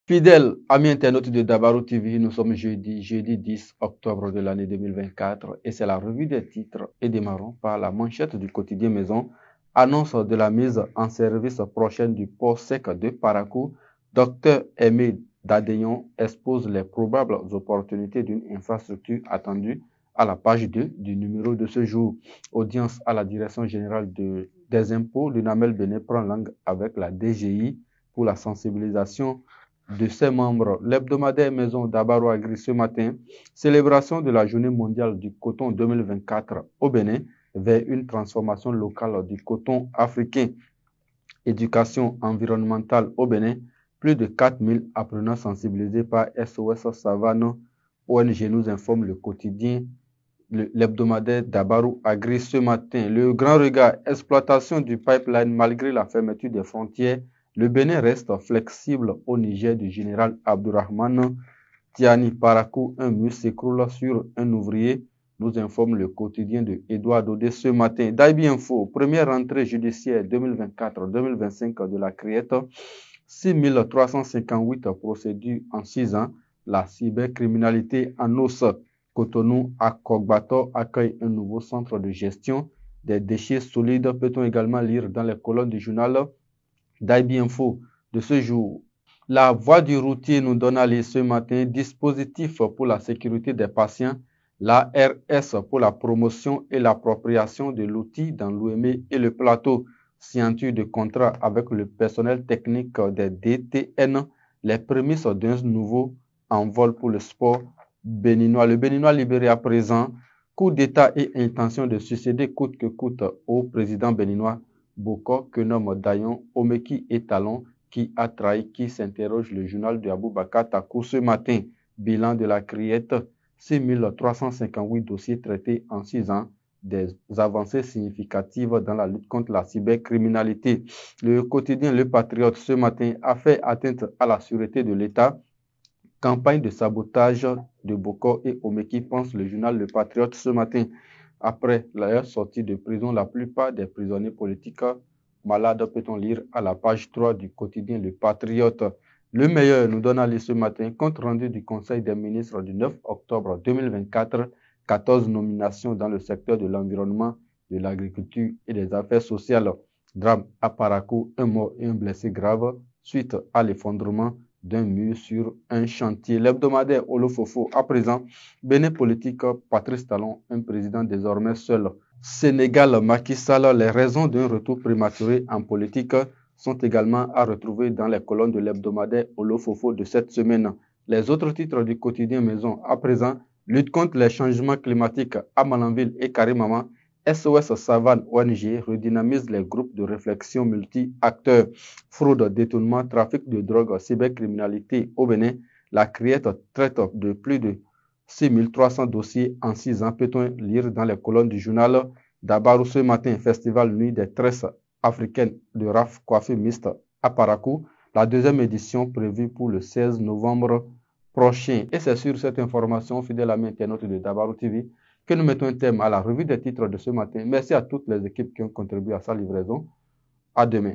Fidèles amis internautes de Dabarou TV, nous sommes jeudi 10 octobre de l'année 2024 et c'est la revue des titres et démarrons par la manchette du quotidien Maison. Annonce de la mise en service prochaine du port sec de Parakou. Dr Aimé Dadeyon expose les probables opportunités d'une infrastructure attendue à la page 2 du numéro de ce jour. Audience à la direction générale des impôts, l'UNAMEL Bénin prend langue avec la DGI pour la sensibilisation de ses membres. L'hebdomadaire Maison d'Abarou Agri ce matin, célébration de la journée mondiale du coton 2024 au Bénin vers une transformation locale du coton africain. Éducation environnementale au Bénin, plus de 4000 apprenants sensibilisés par SOS Savane. ONG nous informe le quotidien, l'hebdomadaire d'Abarou Agri ce matin. Le grand regard, exploitation du pipeline malgré la fermeture des frontières. Le Bénin reste flexible au Niger du général Abdourahmane Tiani. Parakou, un mur s'écroule sur un ouvrier, nous informe le quotidien de Edouard Dodé ce matin. Daibi Info, première rentrée judiciaire 2024-2025 de la Criette, 6358 procédures en 6 ans. La cybercriminalité en os. Cotonou à Kogbato accueille un nouveau centre de gestion des déchets solides. Peut-on également lire dans les colonnes du journal Daibi Info de ce jour. La voix du routier nous donne à lire ce matin dispositif pour la sécurité des patients, l'ARS pour la promotion et l'appropriation de l'outil dans l'OME et le plateau, signature de contrat avec le personnel technique des DTN, les prémices d'un nouveau envol pour le sport béninois. Le Béninois libéré à présent, coup d'État et intention de succéder coûte que coûte au président béninois Boko que nomme Dayon Omeki et Talon qui a trahi, qui s'interroge le journal de Aboubakar Takou ce matin. Bilan de la Criette, 6358 dossiers traités en 6 ans, des avancées significatives dans la lutte contre la cybercriminalité. Le quotidien Le Patriote ce matin a fait atteinte à la sûreté de l'État. Campagne de sabotage de Boko et Omeki, pense le journal Le Patriote ce matin. Après leur sortie de prison, la plupart des prisonniers politiques malades, peut-on lire à la page 3 du quotidien Le Patriote. Le meilleur nous donne à lire ce matin, compte rendu du Conseil des ministres du 9 octobre 2024, 14 nominations dans le secteur de l'environnement, de l'agriculture et des affaires sociales. Drame à Parakou, un mort et un blessé grave suite à l'effondrement d'un mur sur un chantier. L'hebdomadaire Olofofo, à présent, Bénin politique, Patrice Talon, un président désormais seul. Sénégal, Macky Sall, les raisons d'un retour prématuré en politique sont également à retrouver dans les colonnes de l'hebdomadaire Olofofo de cette semaine. Les autres titres du quotidien Maison, à présent, lutte contre les changements climatiques à Malanville et Karimama. SOS Savane ONG redynamise les groupes de réflexion multi-acteurs. Fraude, détournement, trafic de drogue, cybercriminalité au Bénin. La Criette traite de plus de 6300 dossiers en 6 ans. Peut-on lire dans les colonnes du journal Dabarou ce matin, Festival Nuit des tresses africaines de RAF coiffure mixte à Parakou. La deuxième édition prévue pour le 16 novembre prochain. Et c'est sur cette information, fidèle ami internaute de Dabarou TV, que nous mettons un thème à la revue des titres de ce matin. Merci à toutes les équipes qui ont contribué à sa livraison. À demain.